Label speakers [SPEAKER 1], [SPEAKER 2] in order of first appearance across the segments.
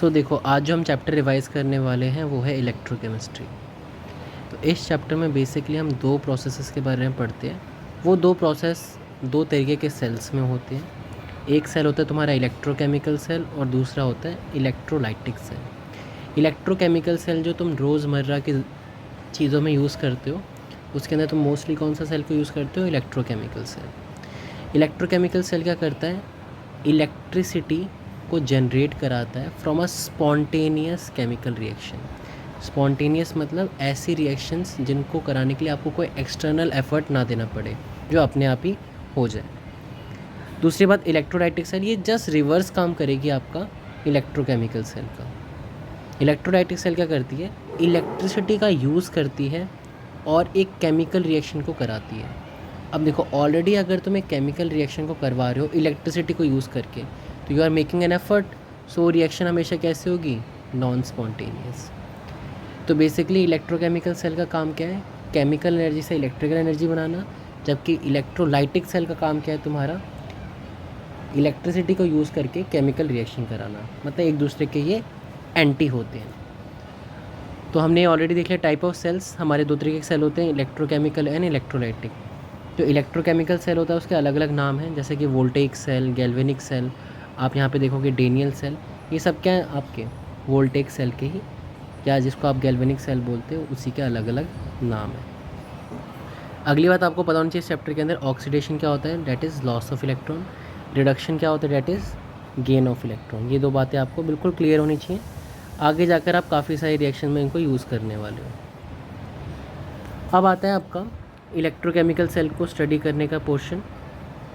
[SPEAKER 1] देखो, आज जो हम चैप्टर रिवाइज़ करने वाले हैं वो है इलेक्ट्रोकेमिस्ट्री। तो इस चैप्टर में बेसिकली हम दो प्रोसेसेस के बारे में पढ़ते हैं। वो दो प्रोसेस दो तरीके के सेल्स में होते हैं। एक सेल होता है तुम्हारा इलेक्ट्रोकेमिकल सेल और दूसरा होता है इलेक्ट्रोलाइटिक सेल। इलेक्ट्रोकेमिकल सेल जो तुम रोज़मर्रा की चीज़ों में यूज़ करते हो, उसके अंदर तुम मोस्टली कौन सा सेल को यूज़ करते हो? Electrochemical cell. इलेक्ट्रोकेमिकल सेल क्या करता है? इलेक्ट्रिसिटी को जनरेट कराता है from a spontaneous chemical reaction. Spontaneous मतलब ऐसी रिएक्शंस जिनको कराने के लिए आपको कोई एक्सटर्नल एफर्ट ना देना पड़े, जो अपने आप ही हो जाए। दूसरी बात, इलेक्ट्रोलाइटिक सेल ये जस्ट रिवर्स काम करेगी आपका इलेक्ट्रोकेमिकल सेल का। इलेक्ट्रोलाइटिक सेल क्या करती है? इलेक्ट्रिसिटी का यूज़ करती है और एक केमिकल रिएक्शन को कराती है। अब देखो, ऑलरेडी अगर तुम एक केमिकल रिएक्शन को करवा रहे हो इलेक्ट्रिसिटी को यूज़ करके, तो you are making an effort, so reaction हमेशा कैसे होगी? Non spontaneous. तो बेसिकली इलेक्ट्रोकेमिकल सेल का काम क्या है? केमिकल एनर्जी से इलेक्ट्रिकल एनर्जी बनाना। जबकि इलेक्ट्रोलाइटिक सेल का काम क्या है तुम्हारा? इलेक्ट्रिसिटी को यूज़ करके केमिकल रिएक्शन कराना। मतलब एक दूसरे के ये एंटी होते हैं। तो हमने ऑलरेडी देख लिया टाइप ऑफ सेल्स। हमारे दो तरीके के सेल होते हैं, इलेक्ट्रोकेमिकल एंड इलेक्ट्रोलाइटिक। जो इलेक्ट्रोकेमिकल सेल होता है उसके अलग अलग नाम हैं, जैसे कि वोल्टेइक सेल, गैल्वेनिक सेल, आप यहाँ पे देखोगे डेनियल सेल। ये सब क्या है? आपके वोल्टेइक सेल के ही, या जिसको आप गैल्वेनिक सेल बोलते हो, उसी के अलग अलग नाम है। अगली बात आपको पता होनी चाहिए इस चैप्टर के अंदर, ऑक्सीडेशन क्या होता है? That is loss of electron. Reduction क्या होता है? That is gain of electron. ये दो बातें आपको बिल्कुल क्लियर होनी चाहिए। आगे जाकर आप काफ़ी सारी रिएक्शन में इनको यूज़ करने वाले हो। अब आता है आपका इलेक्ट्रोकेमिकल सेल को स्टडी करने का पोर्शन।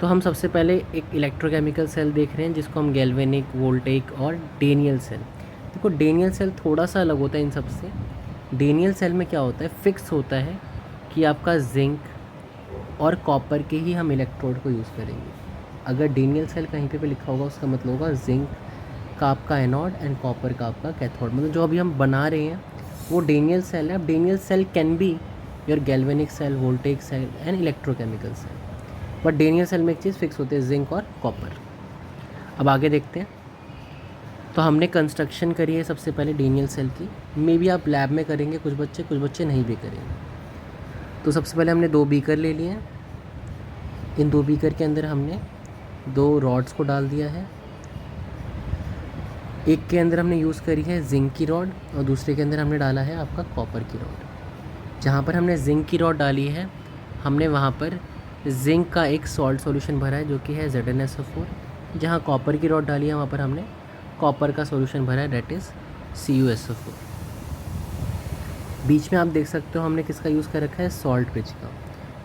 [SPEAKER 1] तो हम सबसे पहले एक इलेक्ट्रोकेमिकल सेल देख रहे हैं जिसको हम गैल्वेनिक, वोल्टेइक और डेनियल सेल। देखो, डेनियल सेल थोड़ा सा अलग होता है इन सब से। डेनियल सेल में क्या होता है? फिक्स होता है कि आपका जिंक और कॉपर के ही हम इलेक्ट्रोड को यूज़ करेंगे। अगर डेनियल सेल कहीं पे लिखा होगा उसका मतलब होगा जिंक का आपका एनोड एंड कॉपर का आपका कैथोड। मतलब जो अभी हम बना रहे हैं वो डेनियल सेल है। अब Daniell cell can be your galvanic cell, voltaic cell and electrochemical cell. But Daniell cell में एक चीज़ फिक्स होती है, जिंक और कॉपर। अब आगे देखते हैं। तो हमने कंस्ट्रक्शन करी है सबसे पहले डेनियल सेल की। मे बी आप लैब में करेंगे, कुछ बच्चे नहीं भी करेंगे। तो सबसे पहले हमने दो बीकर ले लिए हैं। इन दो बीकर के अंदर हमने दो रॉड्स को डाल दिया है। एक के अंदर हमने यूज़ करी है जिंक की रॉड और दूसरे के अंदर हमने डाला है आपका कॉपर की रॉड। जहाँ पर हमने जिंक की रॉड डाली है, हमने वहाँ पर जिंक का एक सॉल्ट सॉल्यूशन भरा है जो कि है ZnSO4। जहाँ कॉपर की रॉड डाली है वहाँ पर हमने कॉपर का सॉल्यूशन भरा है, डेट इज़ CuSO4। बीच में आप देख सकते हो हमने किसका यूज़ कर रखा है? सॉल्ट ब्रिज का।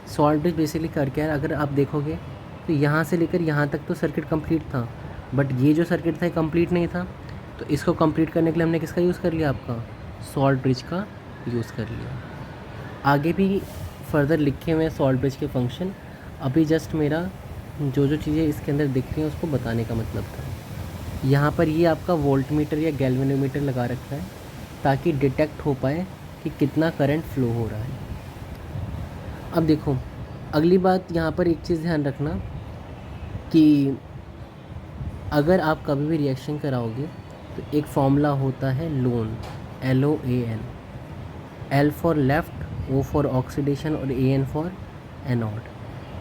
[SPEAKER 1] सॉल्ट ब्रिज बेसिकली कर क्या है? अगर आप देखोगे तो यहाँ से लेकर यहाँ तक तो सर्किट कंप्लीट था, बट ये जो सर्किट था ये कंप्लीट नहीं था। तो इसको कंप्लीट करने के लिए हमने किसका यूज़ कर लिया? आपका सॉल्ट ब्रिज का यूज़ कर लिया। आगे भी फर्दर लिखे हुए हैं सॉल्ट ब्रिज के फंक्शन। अभी जस्ट मेरा जो चीज़ें इसके अंदर दिख रही हैं उसको बताने का मतलब था। यहाँ पर ये आपका वोल्ट मीटर या गैल्वेनोमीटर लगा रखा है ताकि डिटेक्ट हो पाए कि कितना करंट फ्लो हो रहा है। अब देखो, अगली बात यहाँ पर एक चीज़ ध्यान रखना कि अगर आप कभी भी रिएक्शन कराओगे तो एक फॉर्मूला होता है loan, LOAN। L for left, O for oxidation और AN for anode.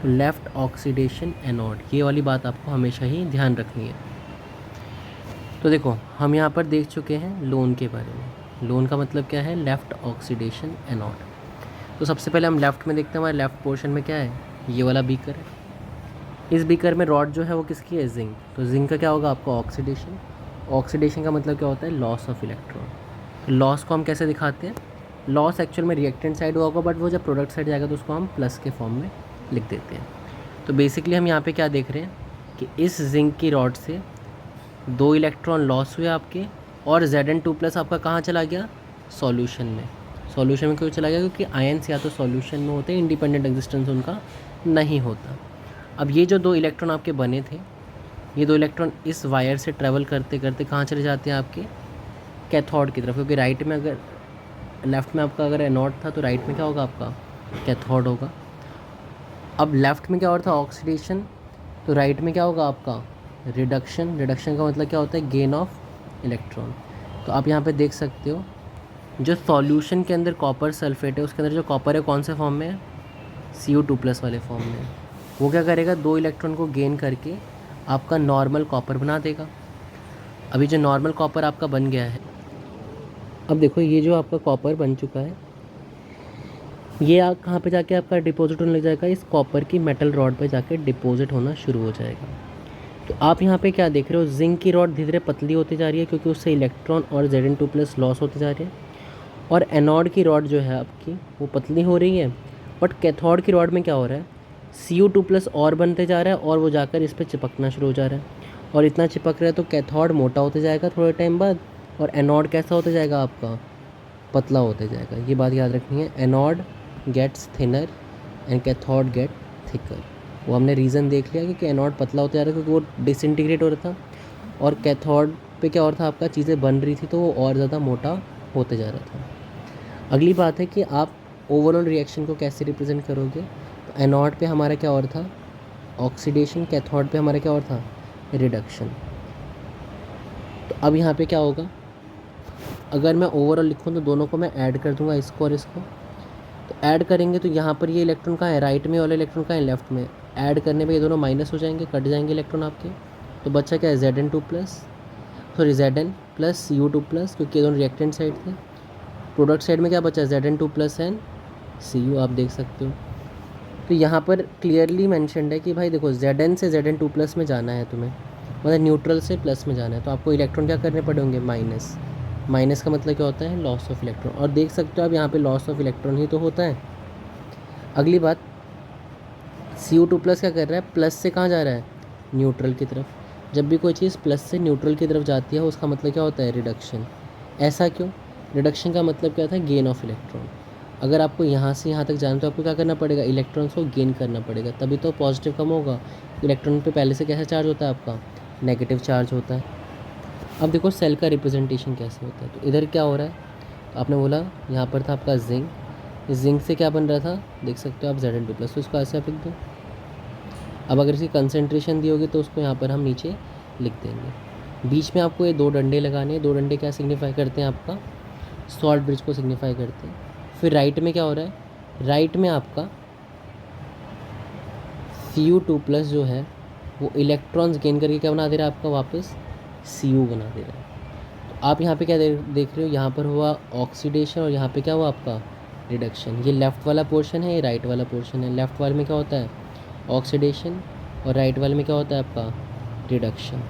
[SPEAKER 1] Left oxidation anode, ये वाली बात आपको हमेशा ही ध्यान रखनी है। तो देखो, हम यहाँ पर देख चुके हैं लोन के बारे में। लोन का मतलब क्या है? Left oxidation anode. तो सबसे पहले हम लेफ़्ट में देखते हैं, हमारे लेफ़्ट पोर्शन में क्या है? ये वाला बीकर है। इस बीकर में रॉड जो है वो किसकी है? जिंक। तो जिंक का क्या होगा? आपका ऑक्सीडेशन। ऑक्सीडेशन का मतलब क्या होता है? Loss of electron. तो लॉस को हम कैसे दिखाते हैं? लॉस एक्चुअल में रिएक्टेंट साइड होगा, बट वो जब प्रोडक्ट साइड जाएगा तो उसको हम प्लस के फॉर्म में लिख देते हैं। तो बेसिकली हम यहाँ पे क्या देख रहे हैं कि इस जिंक की रॉड से दो इलेक्ट्रॉन लॉस हुए आपके, और Zn2+ आपका कहाँ चला गया? सॉल्यूशन में। सॉल्यूशन में क्यों चला गया? क्योंकि आयंस या तो सॉल्यूशन में होते हैं, इंडिपेंडेंट एग्जिस्टेंस उनका नहीं होता। अब ये जो दो इलेक्ट्रॉन आपके बने थे, ये दो इलेक्ट्रॉन इस वायर से ट्रैवल करते करते कहाँ चले जाते हैं? आपके कैथोड की तरफ। क्योंकि राइट में अगर लेफ़्ट में आपका अगर एनोड था तो राइट में क्या होगा? आपका कैथोड होगा। अब लेफ़्ट में क्या हो रहा था? ऑक्सीडेशन। तो राइट में क्या होगा? आपका रिडक्शन। रिडक्शन का मतलब क्या होता है? Gain of electron. तो आप यहाँ पे देख सकते हो जो सॉल्यूशन के अंदर कॉपर सल्फेट है उसके अंदर जो कॉपर है कौन से फॉर्म में है, Cu2+ वाले फॉर्म में है। वो क्या करेगा, 2 इलेक्ट्रॉन को गेन करके आपका नॉर्मल कॉपर बना देगा। अभी जो नॉर्मल कॉपर आपका बन गया है, अब देखो ये जो आपका कॉपर बन चुका है ये आप कहाँ पे जाके आपका डिपॉजिट होने लग जाएगा, इस कॉपर की मेटल रॉड पे जाके डिपॉजिट होना शुरू हो जाएगा। तो आप यहाँ पे क्या देख रहे हो, जिंक की रॉड धीरे धीरे पतली होती जा रही है क्योंकि उससे इलेक्ट्रॉन और Zn2+ लॉस होते जा रहे हैं। और एनोड की रॉड जो है आपकी वो पतली हो रही है, बट कैथोड की रॉड में क्या हो रहा है, Cu2+ और बनते जा रहा है और वो जाकर इस पर चिपकना शुरू हो जा रहा है। और इतना चिपक रहा है तो कैथोड मोटा होते जाएगा थोड़े टाइम बाद, और एनोड कैसा होता जाएगा आपका, पतला होते जाएगा। ये बात याद रखनी है, anode gets thinner and cathode get thicker. वो हमने रीज़न देख लिया कि एनोड पतला होता जा रहा है क्योंकि वो डिसइंटीग्रेट हो रहा था, और कैथोड पे क्या हो रहा था आपका, चीज़ें बन रही थी तो वो और ज़्यादा मोटा होते जा रहा था। अगली बात है कि आप ओवरऑल रिएक्शन को कैसे रिप्रेजेंट करोगे। तो एनोड पे हमारा क्या और था, ऑक्सीडेशन, कैथोड पे हमारा क्या और था, रिडक्शन। तो अब यहाँ पे क्या होगा, अगर मैं ओवरऑल लिखूँ तो दोनों को मैं ऐड कर दूँगा, इसको और इसको। तो ऐड करेंगे तो यहाँ पर ये इलेक्ट्रॉन कहाँ है, राइट में, वाला इलेक्ट्रॉन कहाँ है, लेफ्ट में। ऐड करने पे ये दोनों माइनस हो जाएंगे, कट जाएंगे इलेक्ट्रॉन आपके। तो बच्चा क्या है, Zn प्लस Cu2+, क्योंकि ये दोनों रिएक्टेंट साइड थे। प्रोडक्ट साइड में क्या बचा, Zn2+ एंड Cu, आप देख सकते हो। तो यहाँ पर क्लियरली मैंशनड है कि भाई देखो Zn से Zn2+ में जाना है तुम्हें, मतलब न्यूट्रल से प्लस में जाना है, तो आपको इलेक्ट्रॉन क्या करने पड़ेंगे, माइनस। माइनस का मतलब क्या होता है, लॉस ऑफ इलेक्ट्रॉन। और देख सकते हो आप यहाँ पे लॉस ऑफ इलेक्ट्रॉन ही तो होता है। अगली बात, Cu2+ क्या कर रहा है, प्लस से कहाँ जा रहा है, न्यूट्रल की तरफ। जब भी कोई चीज़ प्लस से न्यूट्रल की तरफ जाती है उसका मतलब क्या होता है, रिडक्शन। ऐसा क्यों, रिडक्शन का मतलब क्या था, गेन ऑफ इलेक्ट्रॉन। अगर आपको यहाँ से यहाँ तक जाना तो आपको क्या करना पड़ेगा, इलेक्ट्रॉन्स को गेन करना पड़ेगा, तभी तो पॉजिटिव कम होगा। इलेक्ट्रॉन पे पहले से कैसा चार्ज होता है आपका, नेगेटिव चार्ज होता है। अब देखो सेल का रिप्रेजेंटेशन कैसे होता है। तो इधर क्या हो रहा है, तो आपने बोला यहाँ पर था आपका जिंक, इस जिंक से क्या बन रहा था, देख सकते हो आप Zn2+, तो इसको ऐसे आप लिख दो। अब अगर इसकी कंसनट्रेशन दी होगी तो उसको यहाँ पर हम नीचे लिख देंगे। बीच में आपको ये 2 डंडे लगाने हैं। 2 डंडे क्या सिग्निफाई करते हैं, आपका सॉल्ट ब्रिज को सिग्निफाई करते हैं। फिर राइट में क्या हो रहा है, राइट में आपका Cu2+ जो है वो इलेक्ट्रॉन्स गेन करके क्या बना दे रहा है आपका, वापस Cu बना दे रहा है। तो आप यहाँ पे क्या देख रहे हो, यहाँ पर हुआ ऑक्सीडेशन और यहाँ पे क्या हुआ आपका, रिडक्शन। ये लेफ़्ट वाला पोर्शन है, ये राइट वाला पोर्शन है। लेफ़्ट वाले में क्या होता है, ऑक्सीडेशन, और राइट वाले में क्या होता है आपका, रिडक्शन।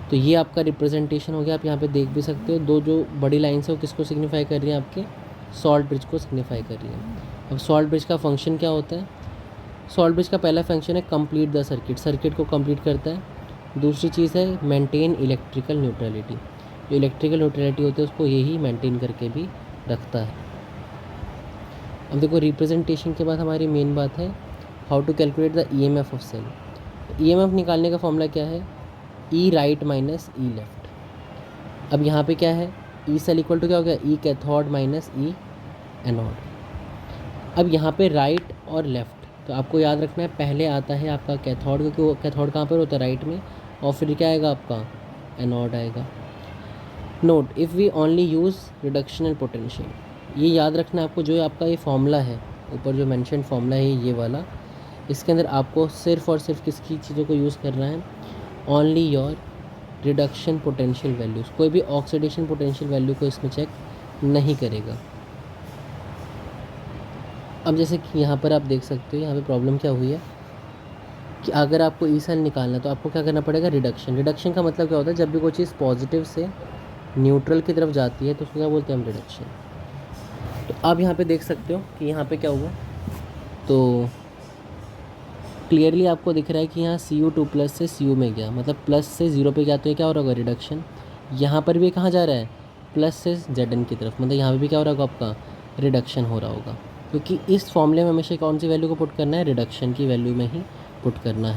[SPEAKER 1] तो ये आपका रिप्रेजेंटेशन हो गया। आप यहाँ पे देख भी सकते हो, 2 जो बड़ी लाइन्स है वो किसको सिग्निफाई कर रही हैं, आपके सॉल्ट ब्रिज को सिग्निफाई कर रही है। अब सॉल्ट ब्रिज का फंक्शन क्या होता है, सॉल्ट ब्रिज का पहला फंक्शन है कंप्लीट द सर्किट, सर्किट को कंप्लीट करता है। दूसरी चीज़ है मेंटेन इलेक्ट्रिकल न्यूट्रलिटी, जो इलेक्ट्रिकल न्यूट्रलिटी होती है उसको यही मेंटेन करके भी रखता है। अब देखो रिप्रेजेंटेशन के बाद हमारी मेन बात है how to calculate the EMF of cell. EMF निकालने का फॉर्मूला क्या है, E right minus E left. अब यहाँ पे क्या है, E सेल इक्वल टू क्या हो गया, E cathode minus E anode. अब यहाँ पे राइट और लेफ्ट, तो आपको याद रखना है पहले आता है आपका कैथोड, क्योंकि वो कैथोड कहाँ पर होता है, राइट में, और फिर क्या आएगा आपका, एनोड आएगा। Note, if we only use reductional potential, ये याद रखना है आपको। जो आपका ये फॉर्मूला है, ऊपर जो मेंशन फॉर्मूला है ये वाला, इसके अंदर आपको सिर्फ़ और सिर्फ किसकी चीज़ों को यूज़ करना है, only your reduction potential values. कोई भी ऑक्सीडेशन पोटेंशियल वैल्यू को इसमें चेक नहीं करेगा। अब जैसे कि यहाँ पर आप देख सकते हो, यहाँ पे प्रॉब्लम क्या हुई है कि अगर आपको ई सेल निकालना है तो आपको क्या करना पड़ेगा, रिडक्शन। रिडक्शन का मतलब क्या होता है, जब भी कोई चीज़ पॉजिटिव से न्यूट्रल की तरफ जाती है तो उसको क्या बोलते हैं हम, रिडक्शन। तो आप यहाँ पे देख सकते हो कि यहाँ पे क्या हुआ, तो क्लियरली आपको दिख रहा है कि यहाँ Cu2+ से Cu में गया, मतलब प्लस से 0 पे गया, तो ये क्या हो रहा होगा, रिडक्शन। यहाँ पर भी कहाँ जा रहा है, प्लस से Zn की तरफ, मतलब यहाँ पे भी क्या हो रहा होगा आपका, रिडक्शन हो रहा होगा। क्योंकि इस फॉर्मूले में हमेशा कौन सी वैल्यू को पुट करना है, रिडक्शन की वैल्यू में ही पुट करना है।